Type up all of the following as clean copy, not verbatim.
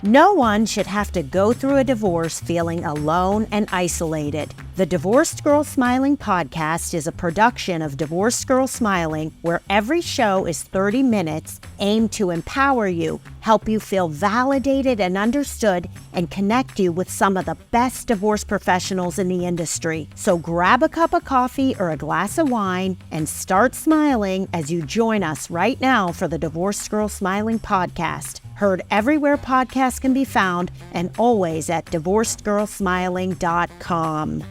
No one should have to go through a divorce feeling alone and isolated. The Divorced Girl Smiling podcast is a production of Divorced Girl Smiling, where every show is 30 minutes aimed to empower you, help you feel validated and understood, and connect you with some of the best divorce professionals in the industry. So grab a cup of coffee or a glass of wine and start smiling as you join us right now for the Divorced Girl Smiling podcast. Heard everywhere podcasts can be found and always at divorcedgirlsmiling.com.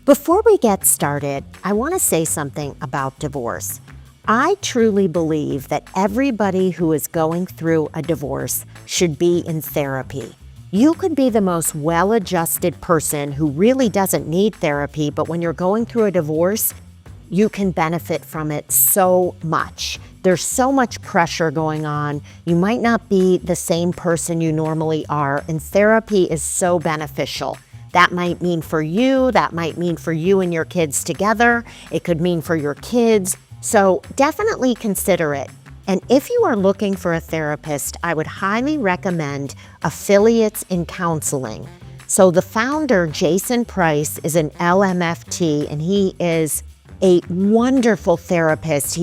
Before we get started, I want to say something about divorce. I truly believe that everybody who is going through a divorce should be in therapy. You could be the most well-adjusted person who really doesn't need therapy, but when you're going through a divorce, you can benefit from it so much. There's so much pressure going on. You might not be the same person you normally are, and therapy is so beneficial. That might mean for you, that might mean for you and your kids together. It could mean for your kids. So definitely consider it. And if you are looking for a therapist, I would highly recommend Affiliates in Counseling. So the founder, Jason Price, is an LMFT, and he is a wonderful therapist.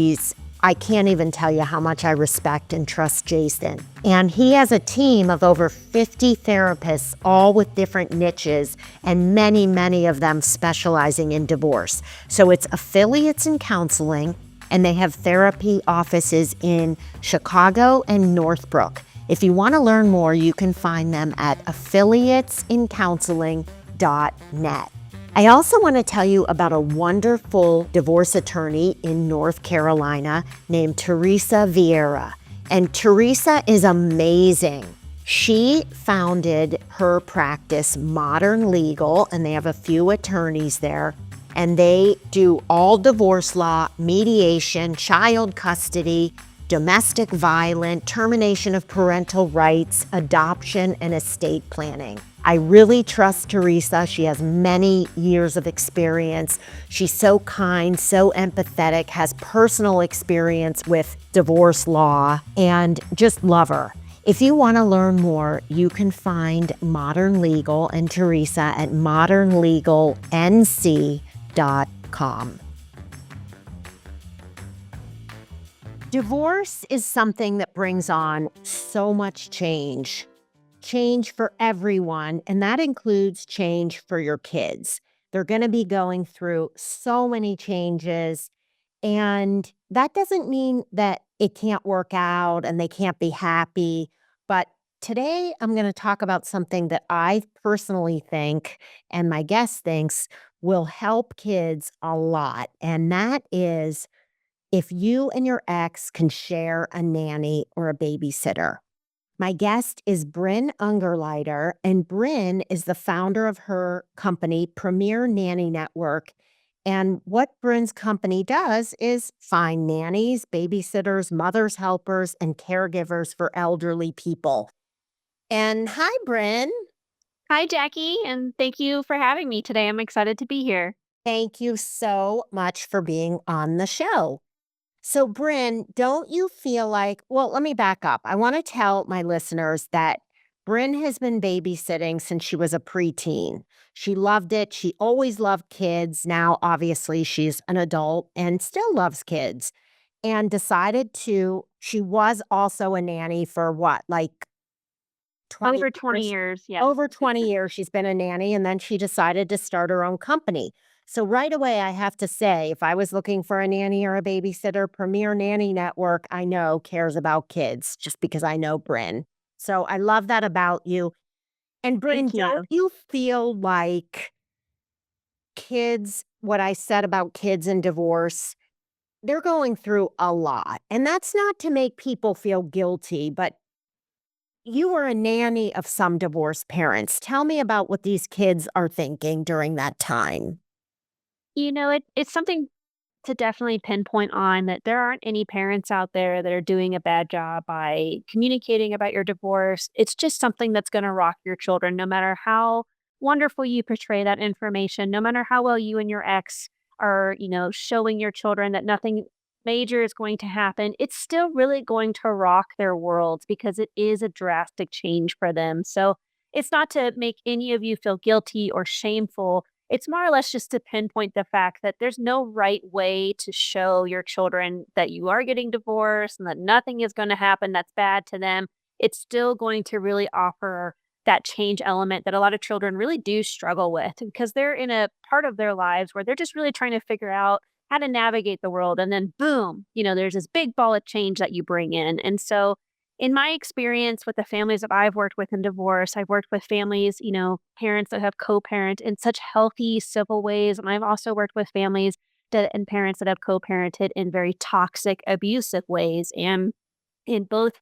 I can't even tell you how much I respect and trust Jason. And he has a team of over 50 therapists, all with different niches, and many of them specializing in divorce. So it's Affiliates in Counseling, and they have therapy offices in Chicago and Northbrook. If you want to learn more, you can find them at affiliatesincounseling.net. I also want to tell you about a wonderful divorce attorney in North Carolina named Teresa Vieira. And Teresa is amazing. She founded her practice, Modern Legal, and they have a few attorneys there. And they do all divorce law, mediation, child custody, domestic violence, termination of parental rights, adoption, and estate planning. I really trust Teresa. She has many years of experience. She's so kind, so empathetic, has personal experience with divorce law, and just love her. If you want to learn more, you can find Modern Legal and Teresa at modernlegalnc.com. Divorce is something that brings on so much change for everyone, and that includes change for your kids. They're going to be going through so many changes, and that doesn't mean that it can't work out and they can't be happy. But today I'm going to talk about something that I personally think, and my guest thinks, will help kids a lot, and that is if you and your ex can share a nanny or a babysitter. My guest is Bryn Ungerleider, and Bryn is the founder of her company, Premier Nanny Network. And what Bryn's company does is find nannies, babysitters, mothers, helpers, and caregivers for elderly people. And hi, Bryn. Hi, Jackie, and thank you for having me today. I'm excited to be here. Thank you so much for being on the show. So, Bryn, don't you feel like, well, let me back up. I want to tell my listeners that Bryn has been babysitting since she was a preteen. She loved it. She always loved kids. Now, obviously, she's an adult and still loves kids, and she was also a nanny for what, like 20 Over 20 years? years, yes. Over 20 years she's been a nanny, and then she decided to start her own company. So right away, I have to say, if I was looking for a nanny or a babysitter, Premier Nanny Network, I know cares about kids just because I know Bryn. So I love that about you. And Bryn, Thank don't you. you feel like what I said about kids and divorce, they're going through a lot. And that's not to make people feel guilty, but you were a nanny of some divorced parents. Tell me about what these kids are thinking during that time. It's something to definitely pinpoint on that there aren't any parents out there that are doing a bad job by communicating about your divorce. It's just something that's going to rock your children, no matter how wonderful you portray that information, no matter how well you and your ex are, showing your children that major is going to happen, it's still really going to rock their worlds because it is a drastic change for them. So it's not to make any of you feel guilty or shameful. It's more or less just to pinpoint the fact that there's no right way to show your children that you are getting divorced and that nothing is going to happen that's bad to them. It's still going to really offer that change element that a lot of children really do struggle with because they're in a part of their lives where they're just really trying to figure out how to navigate the world. And then, boom, there's this big ball of change that you bring in. And so, in my experience with the families that I've worked with in divorce, I've worked with families, parents that have co parent in such healthy, civil ways. And I've also worked with families and parents that have co parented in very toxic, abusive ways. And in both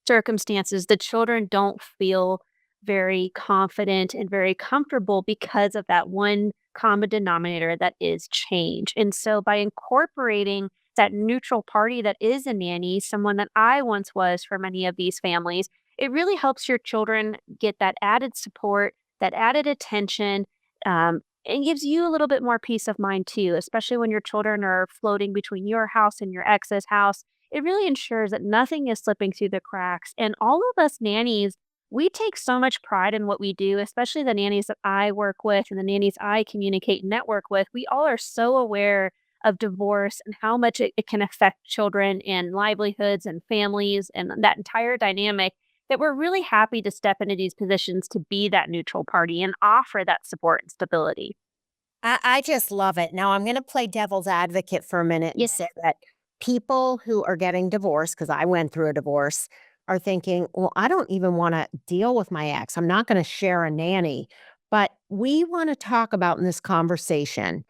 circumstances, the children don't feel very confident and very comfortable because of that one common denominator that is change. And so by incorporating that neutral party that is a nanny, someone that I once was for many of these families, it really helps your children get that added support, that added attention, and gives you a little bit more peace of mind too, especially when your children are floating between your house and your ex's house. It really ensures that nothing is slipping through the cracks. And all of us nannies, we take so much pride in what we do, especially the nannies that I work with and the nannies I communicate and network with. We all are so aware of divorce and how much it can affect children and livelihoods and families and that entire dynamic that we're really happy to step into these positions to be that neutral party and offer that support and stability. I just love it. Now, I'm going to play devil's advocate for a minute and say Yes. that people who are getting divorced, because I went through a divorce, are thinking, well, I don't even want to deal with my ex. I'm not going to share a nanny. But we want to talk about in this conversation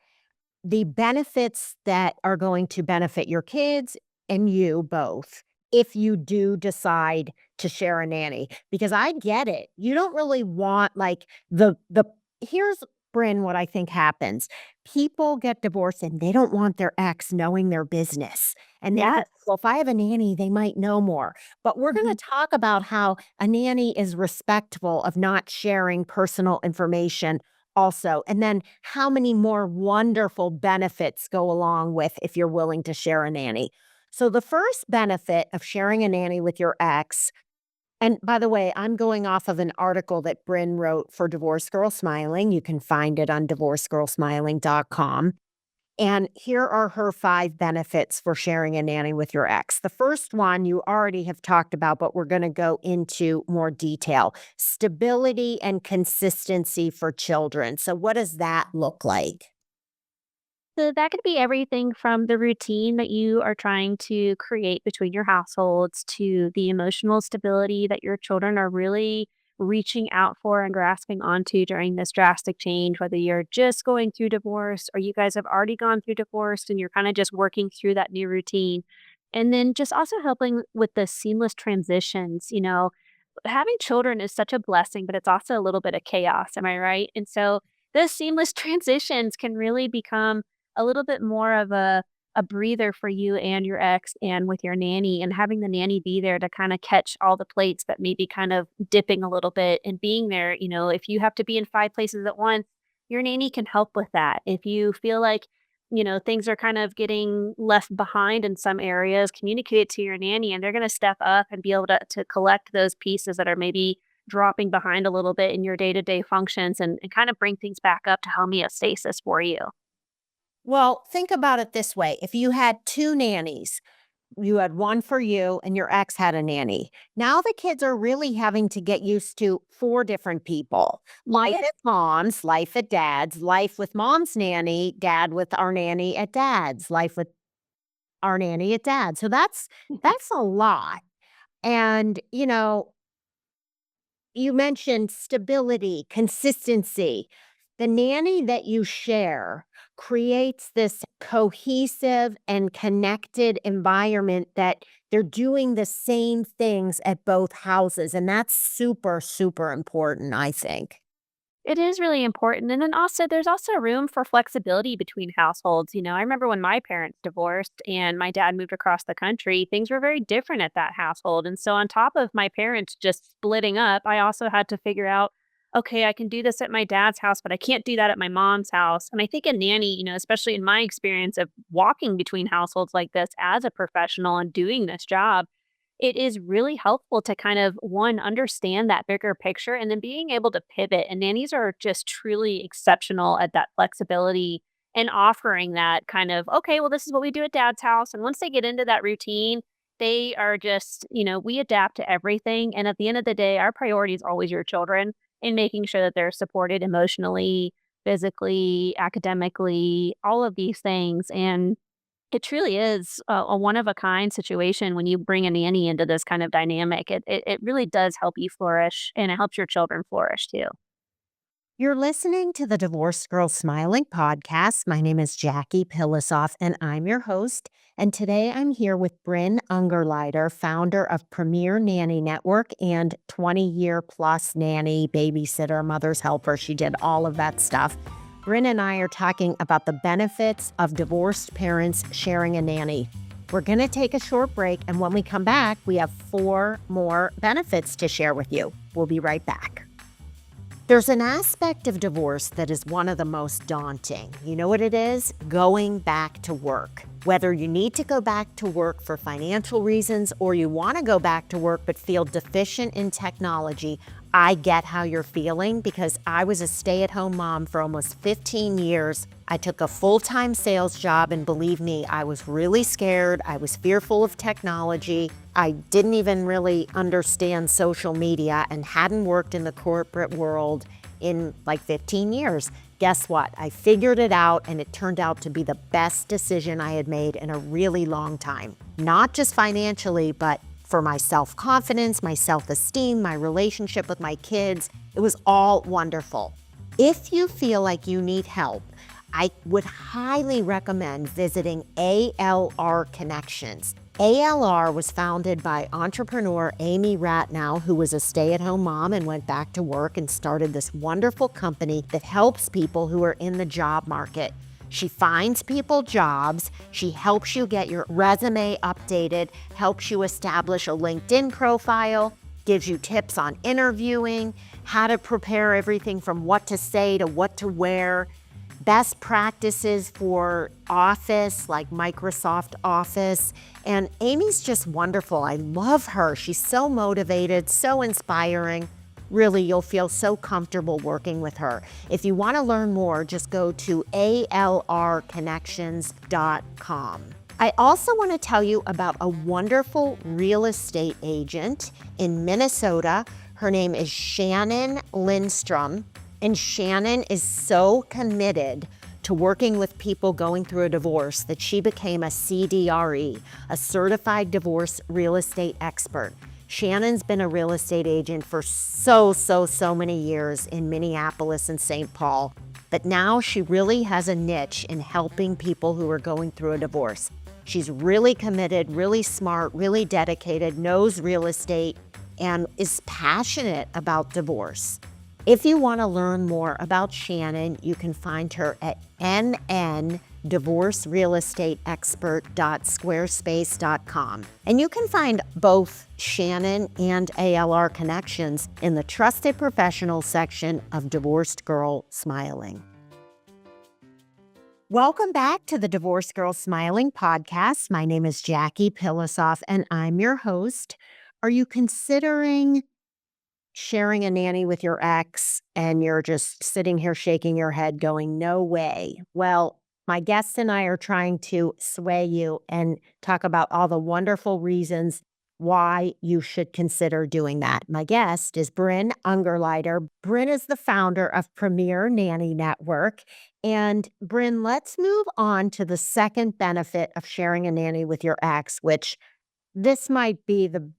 the benefits that are going to benefit your kids and you both if you do decide to share a nanny, because I get it. You don't really want like the here's Bryn, what I think happens. People get divorced and they don't want their ex knowing their business. And they think, Yes. well, if I have a nanny, they might know more. But we're going to Mhm. talk about how a nanny is respectful of not sharing personal information also. And then how many more wonderful benefits go along with if you're willing to share a nanny. So, the first benefit of sharing a nanny with your ex, and by the way, I'm going off of an article that Bryn wrote for Divorce Girl Smiling. You can find it on divorcegirlsmiling.com. And here are her 5 benefits for sharing a nanny with your ex. The first one you already have talked about, but we're going to go into more detail. Stability and consistency for children. So, what does that look like? So that could be everything from the routine that you are trying to create between your households to the emotional stability that your children are really reaching out for and grasping onto during this drastic change, whether you're just going through divorce or you guys have already gone through divorce and you're kind of just working through that new routine. And then just also helping with the seamless transitions. Having children is such a blessing, but it's also a little bit of chaos. Am I right? And so those seamless transitions can really become a little bit more of a breather for you and your ex and with your nanny, and having the nanny be there to kind of catch all the plates that may be kind of dipping a little bit and being there. If you have to be in 5 places at once, your nanny can help with that. If you feel like, things are kind of getting left behind in some areas, communicate it to your nanny and they're going to step up and be able to collect those pieces that are maybe dropping behind a little bit in your day-to-day functions and kind of bring things back up to homeostasis for you. Well, think about it this way. If you had 2 nannies, you had one for you and your ex had a nanny. Now the kids are really having to get used to 4 different people. Life Yes. at mom's, life at dad's, life with mom's nanny, dad with our nanny at dad's, life with our nanny at dad. So that's a lot. And, you mentioned stability, consistency. The nanny that you share creates this cohesive and connected environment that they're doing the same things at both houses. And that's super, super important, I think. It is really important, and then also there's also room for flexibility between households. I remember when my parents divorced and my dad moved across the country, things were very different at that household, and so on top of my parents just splitting up, I also had to figure out okay, I can do this at my dad's house, but I can't do that at my mom's house. And I think a nanny, especially in my experience of walking between households like this as a professional and doing this job, it is really helpful to kind of one understand that bigger picture and then being able to pivot. And nannies are just truly exceptional at that flexibility and offering that kind of, okay, well, this is what we do at dad's house. And once they get into that routine, they are just, we adapt to everything. And at the end of the day, our priority is always your children and making sure that they're supported emotionally, physically, academically, all of these things. And it truly is a one of a kind situation when you bring a nanny into this kind of dynamic. It really does help you flourish and it helps your children flourish too. You're listening to the Divorced Girl Smiling podcast. My name is Jackie Pilosoff, and I'm your host. And today I'm here with Bryn Ungerleider, founder of Premier Nanny Network and 20-year plus nanny, babysitter, mother's helper. She did all of that stuff. Bryn and I are talking about the benefits of divorced parents sharing a nanny. We're going to take a short break, and when we come back, we have 4 more benefits to share with you. We'll be right back. There's an aspect of divorce that is one of the most daunting. You know what it is? Going back to work. Whether you need to go back to work for financial reasons or you want to go back to work but feel deficient in technology, I get how you're feeling because I was a stay-at-home mom for almost 15 years. I took a full-time sales job, and believe me, I was really scared. I was fearful of technology. I didn't even really understand social media and hadn't worked in the corporate world in like 15 years. Guess what? I figured it out, and it turned out to be the best decision I had made in a really long time. Not just financially, but for my self-confidence, my self-esteem, my relationship with my kids. It was all wonderful. If you feel like you need help, I would highly recommend visiting ALR Connections. ALR was founded by entrepreneur Amy Ratnow, who was a stay-at-home mom and went back to work and started this wonderful company that helps people who are in the job market. She finds people jobs, she helps you get your resume updated, helps you establish a LinkedIn profile, gives you tips on interviewing, how to prepare everything from what to say to what to wear, best practices for Office, like Microsoft Office. And Amy's just wonderful. I love her. She's so motivated, so inspiring. Really, you'll feel so comfortable working with her. If you want to learn more, just go to alrconnections.com. I also want to tell you about a wonderful real estate agent in Minnesota. Her name is Shannon Lindstrom. And Shannon is so committed to working with people going through a divorce that she became a CDRE, a certified divorce real estate expert. Shannon's been a real estate agent for so many years in Minneapolis and St. Paul, but now she really has a niche in helping people who are going through a divorce. She's really committed, really smart, really dedicated, knows real estate, and is passionate about divorce. If you want to learn more about Shannon, you can find her at nndivorcerealestateexpert.squarespace.com. And you can find both Shannon and ALR Connections in the Trusted Professional section of Divorced Girl Smiling. Welcome back to the Divorced Girl Smiling podcast. My name is Jackie Pilosoff, and I'm your host. Are you considering sharing a nanny with your ex and you're just sitting here shaking your head going, no way? Well, my guest and I are trying to sway you and talk about all the wonderful reasons why you should consider doing that. My guest is Bryn Ungerleider. Bryn is the founder of Premier Nanny Network. And Bryn, let's move on to the second benefit of sharing a nanny with your ex, which this might be the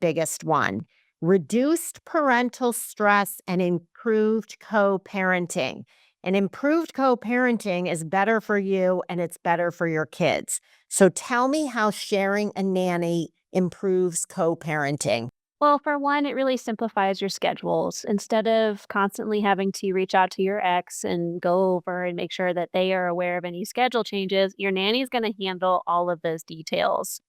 biggest one. Reduced parental stress and improved co-parenting. And improved co-parenting is better for you and it's better for your kids. So tell me how sharing a nanny improves co-parenting. Well, for one, it really simplifies your schedules. Instead of constantly having to reach out to your ex and go over and make sure that they are aware of any schedule changes, your nanny is going to handle all of those details.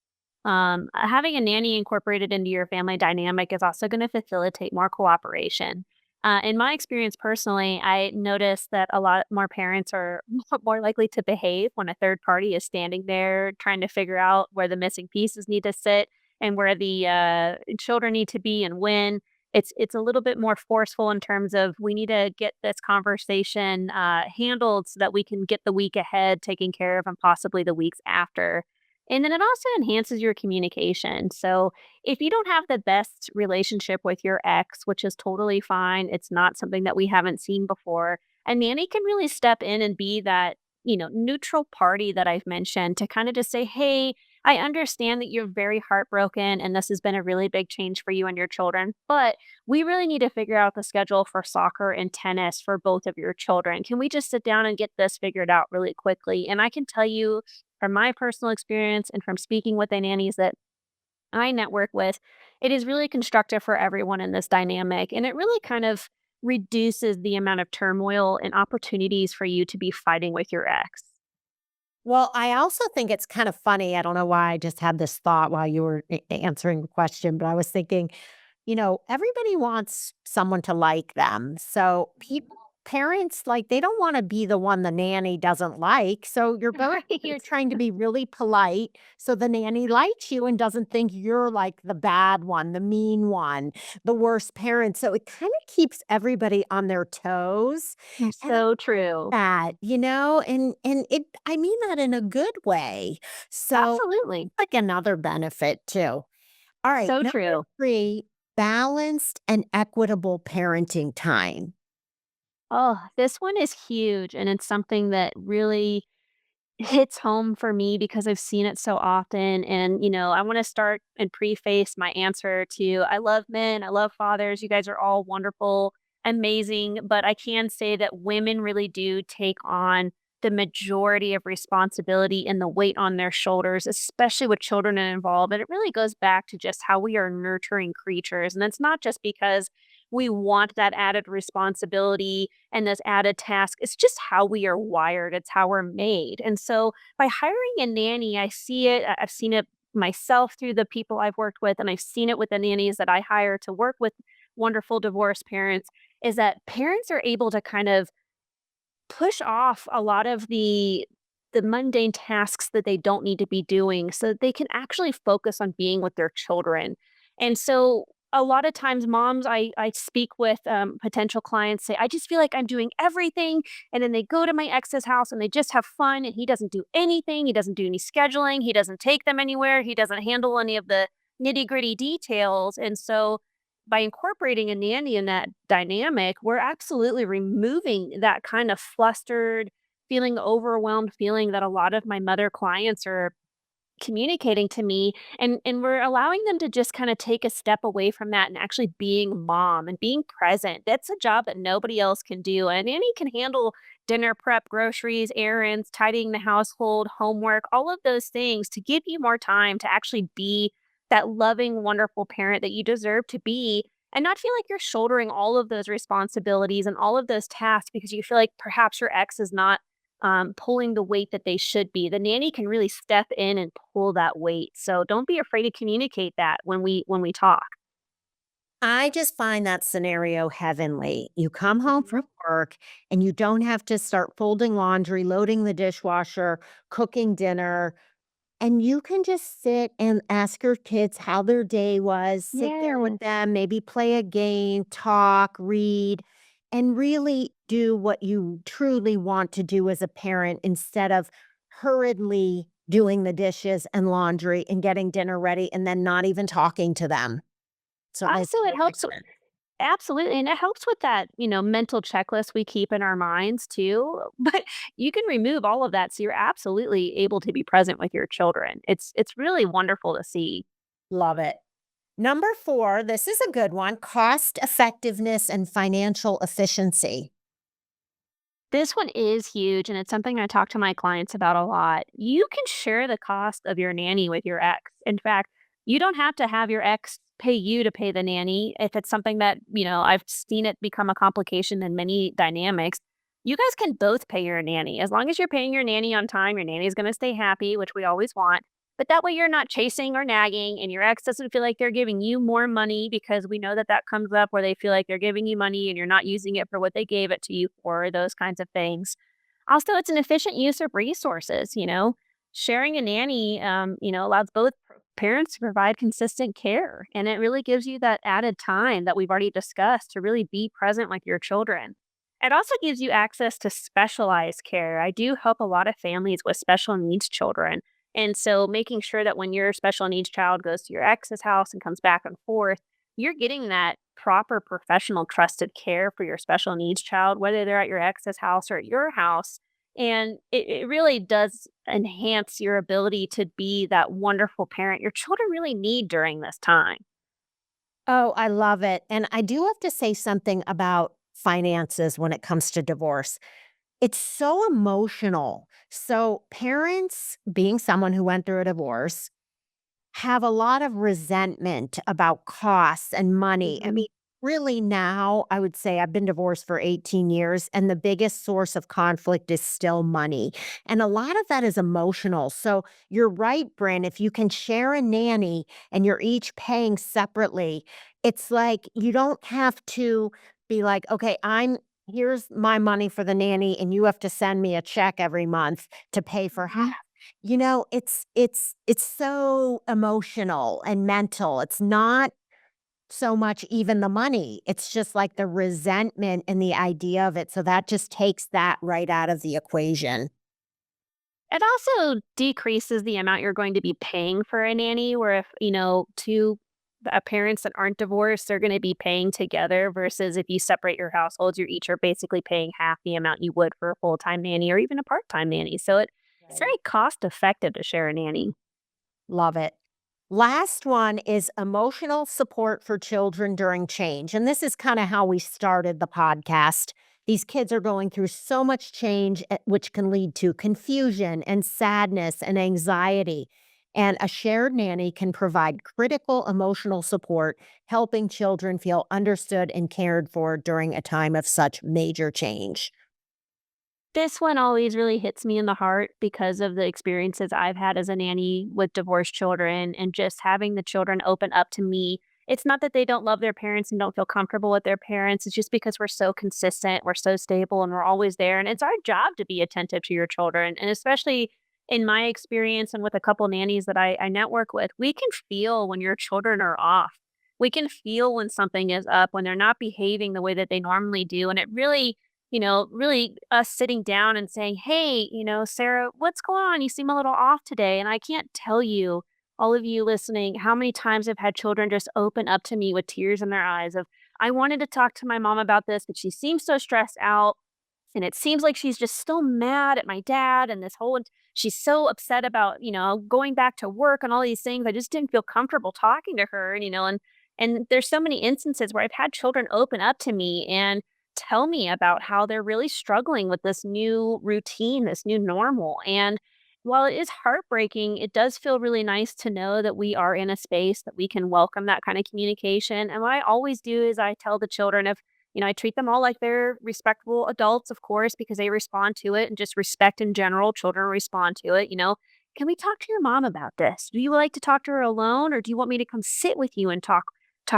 Having a nanny incorporated into your family dynamic is also going to facilitate more cooperation. In my experience personally, I noticed that a lot more parents are more likely to behave when a third party is standing there trying to figure out where the missing pieces need to sit and where the children need to be and when. It's a little bit more forceful in terms of we need to get this conversation handled so that we can get the week ahead taken care of and possibly the weeks after. And then it also enhances your communication. So if you don't have the best relationship with your ex, which is totally fine, it's not something that we haven't seen before, a nanny can really step in and be that, neutral party that I've mentioned to kind of just say, "Hey, I understand that you're very heartbroken and this has been a really big change for you and your children, but we really need to figure out the schedule for soccer and tennis for both of your children. Can we just sit down and get this figured out really quickly?" And I can tell you from my personal experience and from speaking with the nannies that I network with, it is really constructive for everyone in this dynamic. And it really kind of reduces the amount of turmoil and opportunities for you to be fighting with your ex. Well, I also think it's kind of funny. I don't know why I just had this thought while you were answering the question, but I was thinking, everybody wants someone to like them. So parents, like, they don't want to be the one the nanny doesn't like. So you're both you're Right. trying to be really polite so the nanny likes you and doesn't think you're like the bad one, the mean one, the worst parent. So it kind of keeps everybody on their toes. And I So true. that, and it I mean that in a good way. So, Absolutely. like another benefit too. All right, So number true. 3, balanced and equitable parenting time. Oh, this one is huge. And it's something that really hits home for me because I've seen it so often. And, I want to start and preface my answer to I love men, I love fathers. You guys are all wonderful, amazing. But I can say that women really do take on the majority of responsibility and the weight on their shoulders, especially with children involved. And it really goes back to just how we are nurturing creatures. And it's not just because we want that added responsibility and this added task. It's just how we are wired. It's how we're made. And so by hiring a nanny, I see it. I've seen it myself through the people I've worked with, and I've seen it with the nannies that I hire to work with wonderful divorced parents, is that parents are able to kind of push off a lot of the mundane tasks that they don't need to be doing so that they can actually focus on being with their children. And so a lot of times moms I speak with potential clients say, I just feel like I'm doing everything. And then they go to my ex's house and they just have fun and he doesn't do anything. He doesn't do any scheduling. He doesn't take them anywhere. He doesn't handle any of the nitty gritty details. And so by incorporating a nanny in that dynamic, we're absolutely removing that kind of flustered, feeling overwhelmed feeling that a lot of my mother clients are communicating to me, and we're allowing them to just kind of take a step away from that and actually being mom and being present. That's a job that nobody else can do. And Annie can handle dinner prep, groceries, errands, tidying the household, homework, all of those things to give you more time to actually be that loving, wonderful parent that you deserve to be and not feel like you're shouldering all of those responsibilities and all of those tasks because you feel like perhaps your ex is not pulling the weight that they should be. The nanny can really step in and pull that weight. So don't be afraid to communicate that when we talk. I just find that scenario heavenly. You come home Mhm. from work and you don't have to start folding laundry, loading the dishwasher, cooking dinner. And you can just sit and ask your kids how their day was, sit there with Yes. them, maybe play a game, talk, read, and really do what you truly want to do as a parent instead of hurriedly doing the dishes and laundry and getting dinner ready and then not even talking to them. So I Also, it totally helps. get it. Absolutely. And it helps with that, mental checklist we keep in our minds too. But you can remove all of that. So you're absolutely able to be present with your children. It's really wonderful to see. Love it. Number 4, this is a good one, cost effectiveness and financial efficiency. This one is huge, and it's something I talk to my clients about a lot. You can share the cost of your nanny with your ex. In fact, you don't have to have your ex pay you to pay the nanny. If it's something that, I've seen it become a complication in many dynamics, you guys can both pay your nanny. As long as you're paying your nanny on time, your nanny is going to stay happy, which we always want. But that way you're not chasing or nagging, and your ex doesn't feel like they're giving you more money, because we know that that comes up where they feel like they're giving you money and you're not using it for what they gave it to you for, those kinds of things. Also, it's an efficient use of resources, Sharing a nanny, allows both parents to provide consistent care, and it really gives you that added time that we've already discussed to really be present with your children. It also gives you access to specialized care. I do help a lot of families with special needs children. And so making sure that when your special needs child goes to your ex's house and comes back and forth, you're getting that proper professional trusted care for your special needs child, whether they're at your ex's house or at your house. And it really does enhance your ability to be that wonderful parent your children really need during this time. Oh, I love it. And I do have to say something about finances when it comes to divorce. It's so emotional. So, parents, being someone who went through a divorce, have a lot of resentment about costs and money. I Mhm. mean, really now, I would say I've been divorced for 18 years, and the biggest source of conflict is still money. And a lot of that is emotional. So you're right, Bryn. If you can share a nanny and you're each paying separately, it's like you don't have to be like, okay, here's my money for the nanny, and you have to send me a check every month to pay for half. Mhm. It's so emotional and mental. It's not so much even the money. It's just like the resentment and the idea of it. So that just takes that right out of the equation. It also decreases the amount you're going to be paying for a nanny, where if, two parents that aren't divorced, they're going to be paying together versus if you separate your households, you each are basically paying half the amount you would for a full-time nanny or even a part-time nanny. So it's Right. very cost effective to share a nanny. Love it. Last one is emotional support for children during change. And this is kind of how we started the podcast. These kids are going through so much change, which can lead to confusion and sadness and anxiety. And a shared nanny can provide critical emotional support, helping children feel understood and cared for during a time of such major change. This one always really hits me in the heart because of the experiences I've had as a nanny with divorced children and just having the children open up to me. It's not that they don't love their parents and don't feel comfortable with their parents. It's just because we're so consistent, we're so stable, and we're always there. And it's our job to be attentive to your children. And especially in my experience and with a couple nannies that I network with, we can feel when your children are off. We can feel when something is up, when they're not behaving the way that they normally do. And it really us sitting down and saying, "Hey, Sarah, what's going on? You seem a little off today." And I can't tell you, all of you listening, how many times I've had children just open up to me with tears in their eyes of, "I wanted to talk to my mom about this, but she seems so stressed out. And it seems like she's just still mad at my dad and this whole she's so upset about, going back to work and all these things. I just didn't feel comfortable talking to her, and there's so many instances where I've had children open up to me and tell me about how they're really struggling with this new routine, this new normal. And while it is heartbreaking, it does feel really nice to know that we are in a space that we can welcome that kind of communication. And what I always do is I tell the children, if I treat them all like they're respectable adults, of course, because they respond to it, and just respect in general. Children respond to it. Can we talk to your mom about this? Do you like to talk to her alone, or do you want me to come sit with you and talk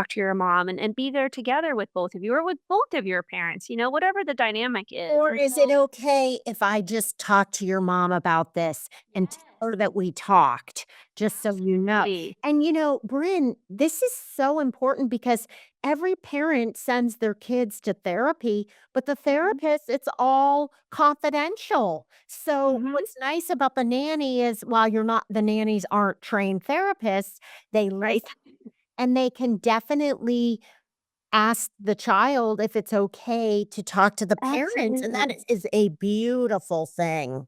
to your mom and be there together with both of you or with both of your parents? Whatever the dynamic is. Or And is it so, okay if I just talk to your mom about this and tell yes, her that we talked, just so you know? absolutely. And Bryn, this is so important because every parent sends their kids to therapy, but the Mhm. therapist, it's all confidential. So Mhm. what's nice about the nanny is while the nannies aren't trained therapists, they listen Right. and they can definitely ask the child if it's okay to talk to the parents, and that Absolutely. is a beautiful thing.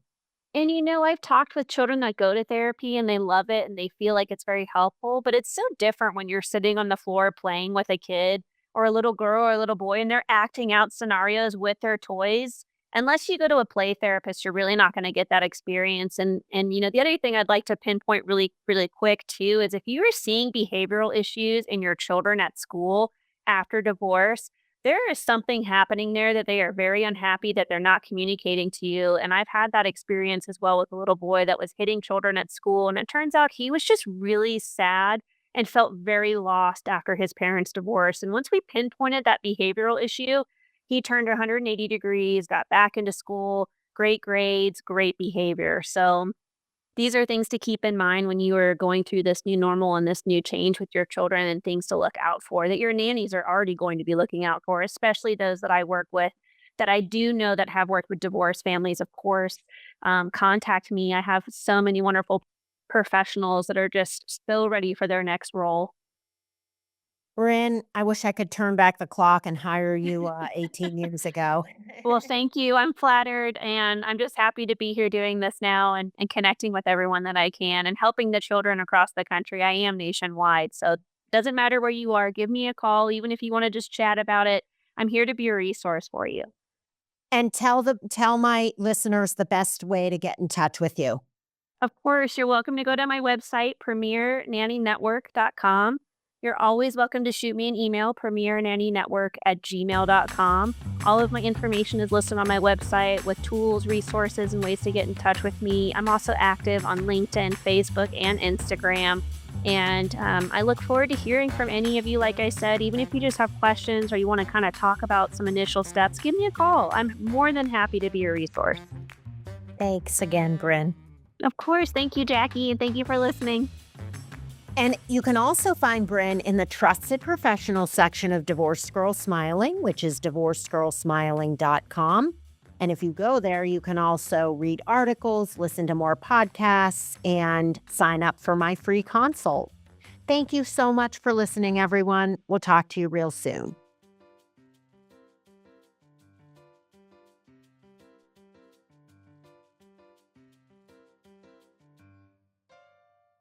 And I've talked with children that go to therapy and they love it and they feel like it's very helpful, but it's so different when you're sitting on the floor playing with a kid or a little girl or a little boy and they're acting out scenarios with their toys. Unless you go to a play therapist, you're really not going to get that experience. And the other thing I'd like to pinpoint really really quick too is if you are seeing behavioral issues in your children at school after divorce, There is something happening there that they are very unhappy that they're not communicating to you, and I've had that experience as well with a little boy that was hitting children at school, and it turns out he was just really sad and felt very lost after his parents' divorce, and once we pinpointed that behavioral issue, he turned 180 degrees, got back into school, great grades, great behavior, so these are things to keep in mind when you are going through this new normal and this new change with your children and things to look out for that your nannies are already going to be looking out for, especially those that I work with that I do know that have worked with divorced families, of course. Contact me. I have so many wonderful professionals that are just so ready for their next role. Bryn, I wish I could turn back the clock and hire you 18 years ago. Well, thank you. I'm flattered and I'm just happy to be here doing this now and connecting with everyone that I can and helping the children across the country. I am nationwide. So it doesn't matter where you are, give me a call, even if you want to just chat about it. I'm here to be a resource for you. And tell my listeners the best way to get in touch with you. Of course, you're welcome to go to my website, premiernannynetwork.com. You're always welcome to shoot me an email, premiernannynetwork@gmail.com. All of my information is listed on my website with tools, resources, and ways to get in touch with me. I'm also active on LinkedIn, Facebook, and Instagram. And I look forward to hearing from any of you. Like I said, even if you just have questions or you want to kind of talk about some initial steps, give me a call. I'm more than happy to be a resource. Thanks again, Bryn. Of course. Thank you, Jackie, and thank you for listening. And you can also find Bryn in the Trusted Professional section of Divorced Girl Smiling, which is divorcedgirlsmiling.com. And if you go there, you can also read articles, listen to more podcasts, and sign up for my free consult. Thank you so much for listening, everyone. We'll talk to you real soon.